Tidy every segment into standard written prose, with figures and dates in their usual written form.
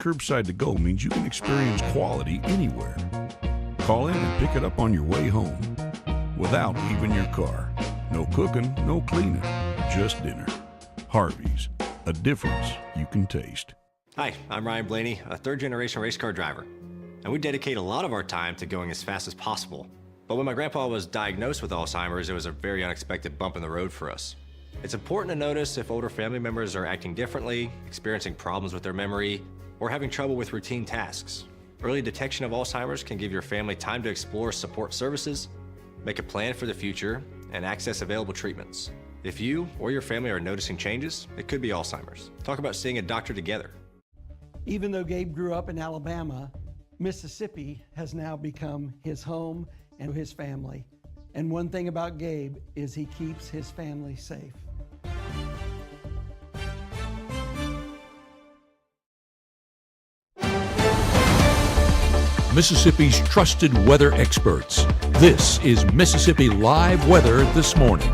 Curbside to go means you can experience quality anywhere. Call in and pick it up on your way home without leaving your car. No cooking, no cleaning, just dinner. Harvey's, a difference you can taste. Hi, I'm Ryan Blaney, a third-generation race car driver, and we dedicate a lot of our time to going as fast as possible. But when my grandpa was diagnosed with Alzheimer's, it was a very unexpected bump in the road for us. It's important to notice if older family members are acting differently, experiencing problems with their memory, or having trouble with routine tasks. Early detection of Alzheimer's can give your family time to explore support services, make a plan for the future, and access available treatments. If you or your family are noticing changes, it could be Alzheimer's. Talk about seeing a doctor together. Even though Gabe grew up in Alabama, Mississippi has now become his home and his family. And one thing about Gabe is he keeps his family safe. Mississippi's trusted weather experts. This is Mississippi Live Weather This Morning.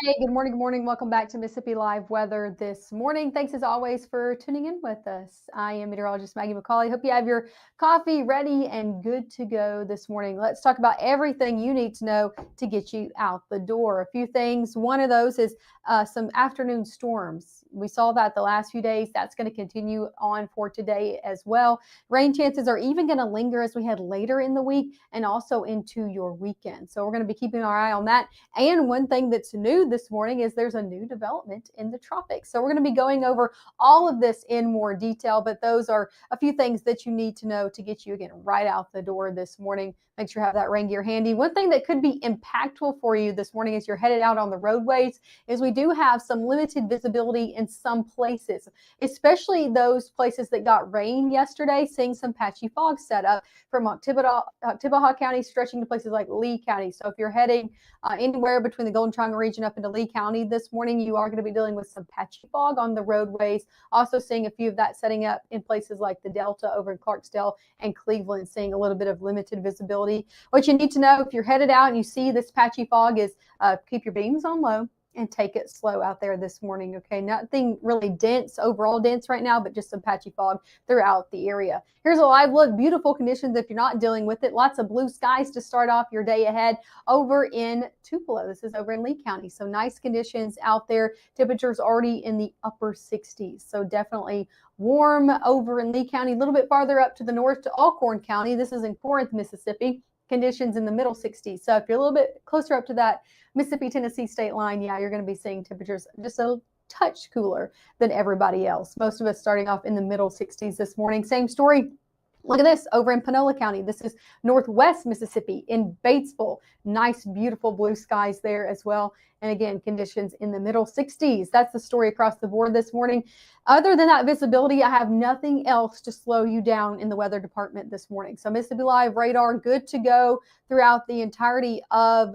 Hey, good morning, good morning. Welcome back to Mississippi Live Weather This Morning. Thanks as always for tuning in with us. I am meteorologist Maggie McCauley. Hope you have your coffee ready and good to go this morning. Let's talk about everything you need to know to get you out the door. A few things. One of those is some afternoon storms. We saw that the last few days. That's going to continue on for today as well. Rain chances are even going to linger as we head later in the week and also into your weekend. So we're going to be keeping our eye on that. And one thing that's new this morning is there's a new development in the tropics. So we're going to be going over all of this in more detail, but those are a few things that you need to know to get you again right out the door this morning. Make sure you have that rain gear handy. One thing that could be impactful for you this morning as you're headed out on the roadways is we do have some limited visibility in some places, especially those places that got rain yesterday, seeing some patchy fog set up from Oktibbeha County stretching to places like Lee County. So if you're heading anywhere between the Golden Triangle region up into Lee County this morning, you are going to be dealing with some patchy fog on the roadways. Also seeing a few of that setting up in places like the Delta over in Clarksdale and Cleveland, seeing a little bit of limited visibility. What you need to know if you're headed out and you see this patchy fog is keep your beams on low and take it slow out there this morning. Okay, nothing really dense, overall dense right now, but just some patchy fog throughout the area. Here's a live look. Beautiful conditions if you're not dealing with it. Lots of blue skies to start off your day ahead over in Tupelo. This is over in Lee County. So nice conditions out there. Temperatures already in the upper 60s. So definitely warm over in Lee County. A little bit farther up to the north to Alcorn County. This is in Corinth, Mississippi. Conditions in the middle 60s. So if you're a little bit closer up to that Mississippi-Tennessee state line, yeah, you're going to be seeing temperatures just a touch cooler than everybody else. Most of us starting off in the middle 60s this morning. Same story. Look at this over in Panola County. This is northwest Mississippi in Batesville. Nice, beautiful blue skies there as well. And again, conditions in the middle 60s. That's the story across the board this morning. Other than that visibility, I have nothing else to slow you down in the weather department this morning. So Mississippi Live radar, good to go throughout the entirety of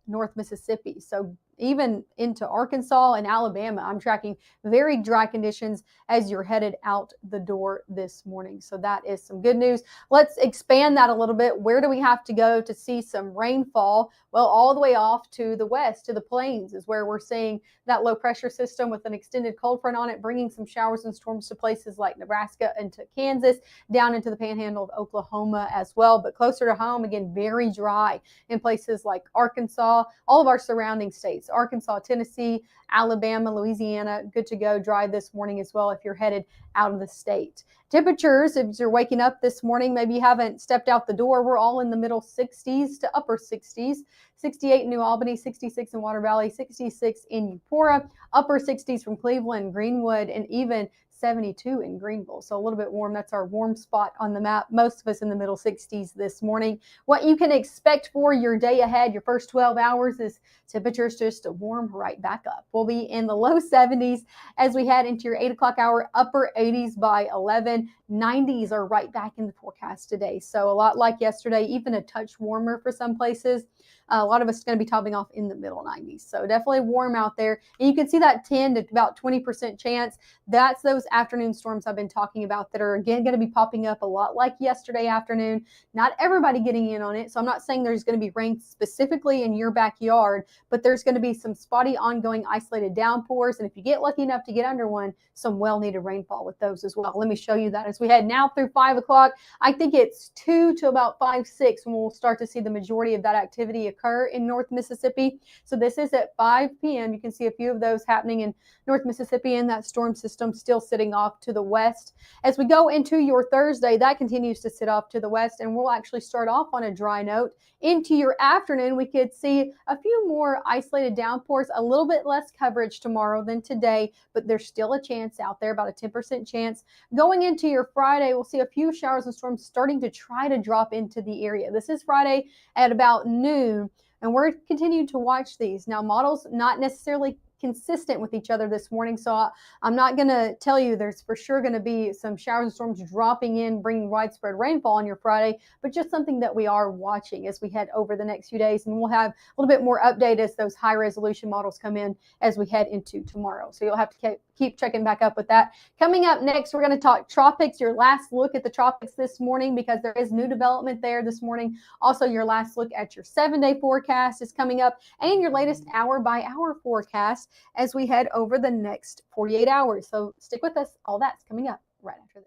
North Mississippi. So even into Arkansas and Alabama, I'm tracking very dry conditions as you're headed out the door this morning. So that is some good news. Let's expand that a little bit. Where do we have to go to see some rainfall? Well, all the way off to the west, to the plains, is where we're seeing that low pressure system with an extended cold front on it, bringing some showers and storms to places like Nebraska and to Kansas, down into the panhandle of Oklahoma as well. But closer to home, again, very dry in places like Arkansas, all of our surrounding states, Arkansas, Tennessee, Alabama, Louisiana, good to go dry this morning as well if you're headed out of the state. Temperatures, if you're waking up this morning, maybe you haven't stepped out the door, we're all in the middle 60s to upper 60s. 68 in New Albany, 66 in Water Valley, 66 in Eupora, upper 60s from Cleveland, Greenwood, and even 72 in Greenville. So a little bit warm. That's our warm spot on the map. Most of us in the middle 60s this morning. What you can expect for your day ahead, your first 12 hours, is temperatures just to warm right back up. We'll be in the low 70s as we head into your 8 o'clock hour, upper 80s by 11. 90s are right back in the forecast today. So a lot like yesterday, even a touch warmer for some places. A lot of us going to be topping off in the middle 90s. So definitely warm out there. And you can see that 10 to about 20% chance. That's those afternoon storms I've been talking about that are again going to be popping up a lot like yesterday afternoon. Not everybody getting in on it. So I'm not saying there's going to be rain specifically in your backyard, but there's going to be some spotty ongoing isolated downpours. And if you get lucky enough to get under one, some well-needed rainfall with those as well. Let me show you that as we head now through 5 o'clock. I think it's 2 to about 5, 6 when we'll start to see the majority of that activity occur in North Mississippi. So this is at 5 p.m. You can see a few of those happening in North Mississippi, and that storm system still sitting off to the west. As we go into your Thursday, that continues to sit off to the west, and we'll actually start off on a dry note. Into your afternoon, we could see a few more isolated downpours, a little bit less coverage tomorrow than today, but there's still a chance out there, about a 10% chance. Going into your Friday, we'll see a few showers and storms starting to try to drop into the area. This is Friday at about noon, and we're continuing to watch these. Now, models not necessarily consistent with each other this morning, so I'm not going to tell you there's for sure going to be some showers and storms dropping in, bringing widespread rainfall on your Friday, but just something that we are watching as we head over the next few days, and we'll have a little bit more update as those high resolution models come in as we head into tomorrow. So you'll have to keep checking back up with that. Coming up next, we're going to talk tropics, your last look at the tropics this morning, because there is new development there this morning. Also, your last look at your 7-day forecast is coming up, and your latest hour-by-hour forecast as we head over the next 48 hours. So stick with us. All that's coming up right after this.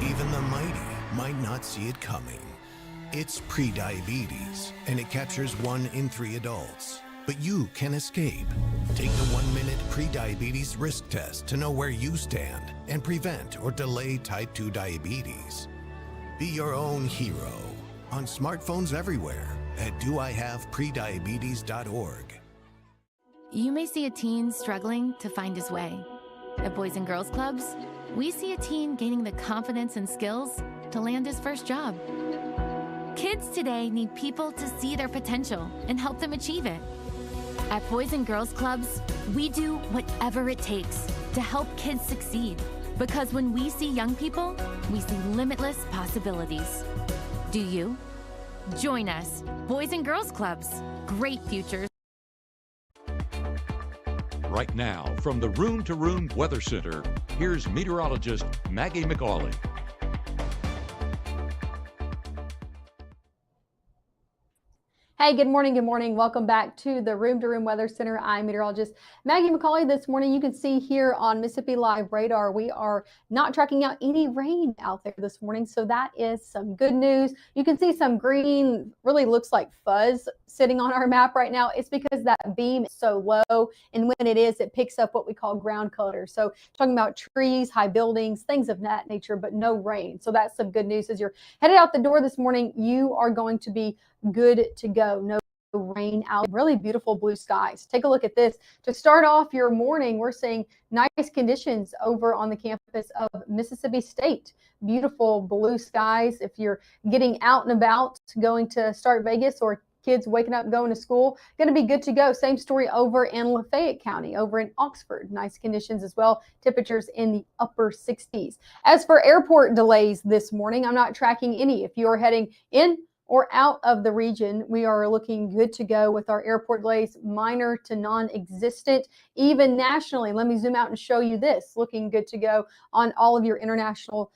Even the mighty might not see it coming. It's prediabetes, and it captures 1 in 3 adults. But you can escape. Take the 1-minute prediabetes risk test to know where you stand and prevent or delay type 2 diabetes. Be your own hero on smartphones everywhere at doihaveprediabetes.org. You may see a teen struggling to find his way. At Boys and Girls Clubs, we see a teen gaining the confidence and skills to land his first job. Kids today need people to see their potential and help them achieve it. At Boys and Girls Clubs, we do whatever it takes to help kids succeed. Because when we see young people, we see limitless possibilities. Do you? Join us, Boys and Girls Clubs. Great futures. Right now, from the Room to Room Weather Center, here's meteorologist Maggie McCauley. Hey, good morning. Good morning. Welcome back to the Room to Room Weather Center. I'm meteorologist Maggie McCauley. This morning, you can see here on Mississippi Live Radar, we are not tracking out any rain out there this morning. So that is some good news. You can see some green, really looks like fuzz sitting on our map right now. It's because that beam is so low. And when it is, it picks up what we call ground clutter. So talking about trees, high buildings, things of that nature, but no rain. So that's some good news. As you're headed out the door this morning, you are going to be good to go. No rain out, really beautiful blue skies. Take a look at this. To start off your morning, we're seeing nice conditions over on the campus of Mississippi State. Beautiful blue skies. If you're getting out and about, going to Start Vegas, or kids waking up going to school, going to be good to go. Same story over in Lafayette County, over in Oxford. Nice conditions as well. Temperatures in the upper 60s. As for airport delays this morning, I'm not tracking any. If you're heading in or out of the region, we are looking good to go with our airport delays, minor to non-existent. Even nationally, let me zoom out and show you this, looking good to go on all of your international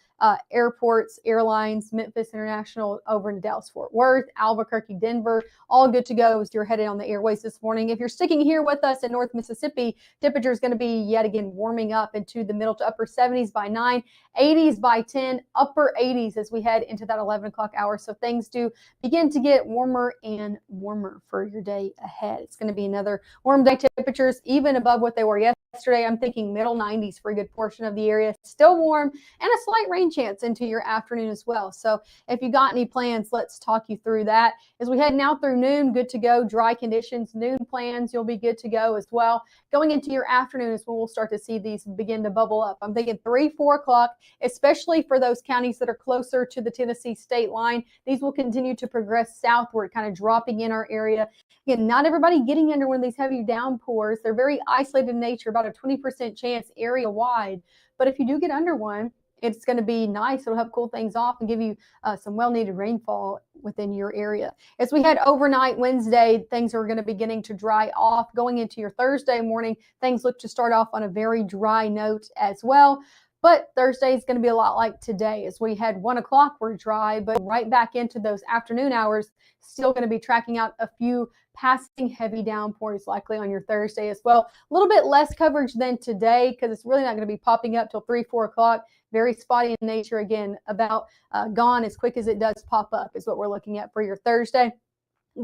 airports, airlines, Memphis International over in Dallas-Fort Worth, Albuquerque, Denver, all good to go as you're headed on the airways this morning. If you're sticking here with us in North Mississippi, temperature is going to be yet again warming up into the middle to upper 70s by 9, 80s by 10, upper 80s as we head into that 11 o'clock hour. So things do begin to get warmer and warmer for your day ahead. It's going to be another warm day. Temperatures even above what they were yesterday. I'm thinking middle 90s for a good portion of the area. Still warm, and a slight rain chance into your afternoon as well. So if you got any plans, let's talk you through that. As we head now through noon, good to go. Dry conditions, noon plans, you'll be good to go as well. Going into your afternoon is when we'll start to see these begin to bubble up. I'm thinking 3, 4 o'clock, especially for those counties that are closer to the Tennessee state line. These will continue to progress southward, kind of dropping in our area. Again, not everybody getting under one of these heavy downpours. They're very isolated in nature, about a 20% chance area wide. But if you do get under one, it's going to be nice. It'll help cool things off and give you some well-needed rainfall within your area. As we head overnight Wednesday, things are going to be beginning to dry off. Going into your Thursday morning, things look to start off on a very dry note as well. But Thursday is going to be a lot like today. As we had 1 o'clock, we're dry, but right back into those afternoon hours, still going to be tracking out a few passing heavy downpours likely on your Thursday as well. A little bit less coverage than today because it's really not going to be popping up till 3, 4 o'clock. Very spotty in nature. Again, about gone as quick as it does pop up is what we're looking at for your Thursday.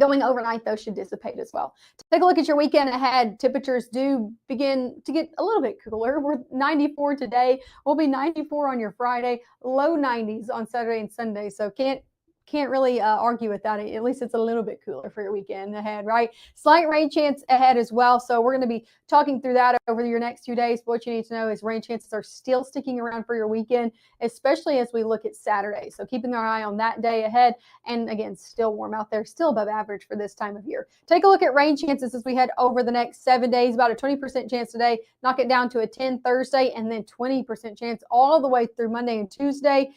Going overnight, those should dissipate as well. Take a look at your weekend ahead. Temperatures do begin to get a little bit cooler. We're 94 today. We'll be 94 on your Friday, low 90s on Saturday and Sunday. So can't really argue with that. At least it's a little bit cooler for your weekend ahead, right? Slight rain chance ahead as well. So we're going to be talking through that over your next few days. What you need to know is rain chances are still sticking around for your weekend, especially as we look at Saturday. So keeping our eye on that day ahead. And again, still warm out there, still above average for this time of year. Take a look at rain chances as we head over the next 7 days. About a 20% chance today, knock it down to a 10 Thursday, and then 20% chance all the way through Monday and Tuesday.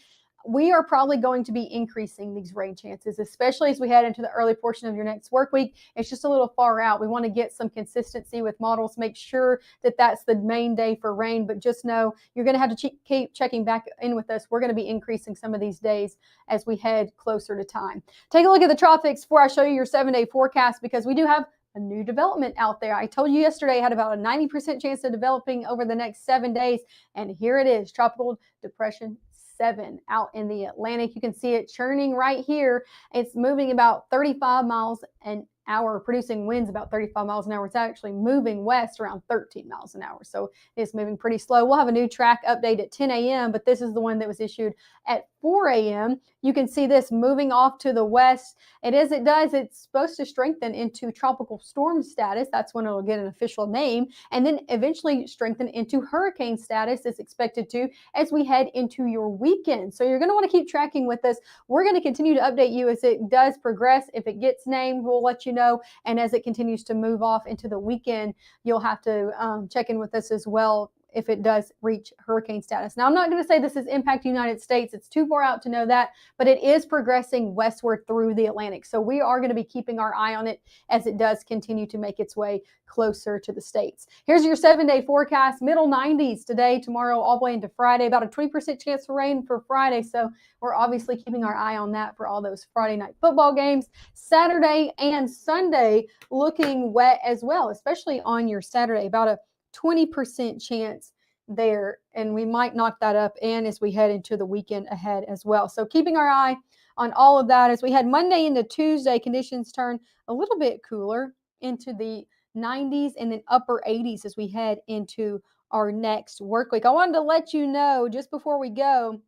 We are probably going to be increasing these rain chances, especially as we head into the early portion of your next work week. It's just a little far out. We want to get some consistency with models, make sure that that's the main day for rain, but just know you're going to have to keep checking back in with us. We're going to be increasing some of these days as we head closer to time. Take a look at the tropics before I show you your 7-day forecast, because we do have a new development out there. I told you yesterday I had about a 90% chance of developing over the next 7 days, and here it is, Tropical Depression 7 out in the Atlantic. You can see it churning right here. It's moving about 35 miles an hour, producing winds about 35 miles an hour. It's actually moving west around 13 miles an hour. So it's moving pretty slow. We'll have a new track update at 10 a.m., but this is the one that was issued at 4 a.m. You can see this moving off to the west. And as it does, it's supposed to strengthen into tropical storm status. That's when it'll get an official name. And then eventually strengthen into hurricane status. It's expected to as we head into your weekend. So you're going to want to keep tracking with us. We're going to continue to update you as it does progress. If it gets named, we'll let you know. And as it continues to move off into the weekend, you'll have to check in with us as well if it does reach hurricane status. Now, I'm not going to say this is impacting the United States. It's too far out to know that, but it is progressing westward through the Atlantic. So we are going to be keeping our eye on it as it does continue to make its way closer to the states. Here's your 7-day forecast. Middle 90s today, tomorrow, all the way into Friday. About a 20% chance for rain for Friday. So we're obviously keeping our eye on that for all those Friday night football games. Saturday and Sunday looking wet as well, especially on your Saturday. About a 20% chance there, and we might knock that up and as we head into the weekend ahead as well. So keeping our eye on all of that. As we head Monday into Tuesday, conditions turn a little bit cooler into the 90s and then upper 80s as we head into our next work week. I wanted to let you know just before we go,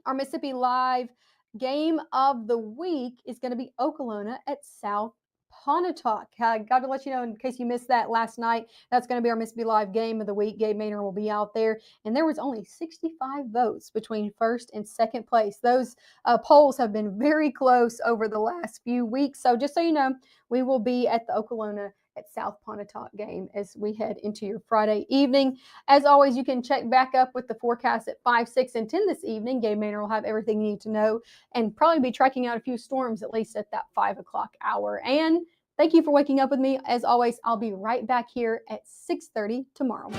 our Mississippi Live game of the week is going to be Okolona at South Pontotoc. I got to let you know in case you missed that last night. That's going to be our Mississippi Live game of the week. Gabe Maynard will be out there, and there was only 65 votes between first and second place. Those polls have been very close over the last few weeks. So just so you know, we will be at the Okolona at South Pontotoc game as we head into your Friday evening. As always, you can check back up with the forecast at 5, 6, and 10 this evening. Gabe Maynard will have everything you need to know and probably be tracking out a few storms at least at that 5 o'clock hour. And thank you for waking up with me. As always, I'll be right back here at 6:30 tomorrow.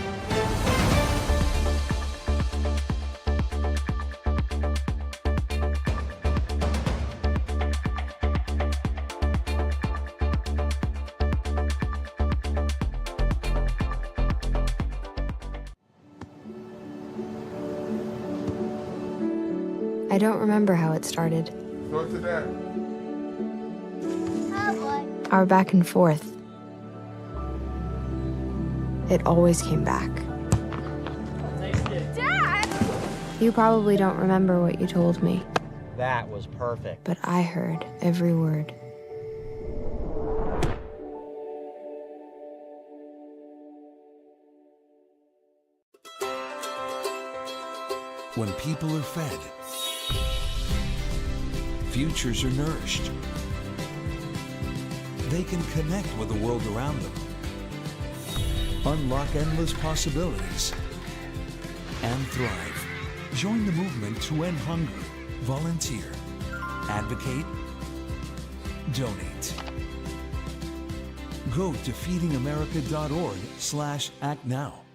I don't remember how it started. Talk to Dad. Our back and forth. It always came back. Dad! You probably don't remember what you told me. That was perfect. But I heard every word. When people are fed, futures are nourished. They can connect with the world around them, unlock endless possibilities, and thrive. Join the movement to end hunger. Volunteer. Advocate. Donate. Go to feedingamerica.org/actnow.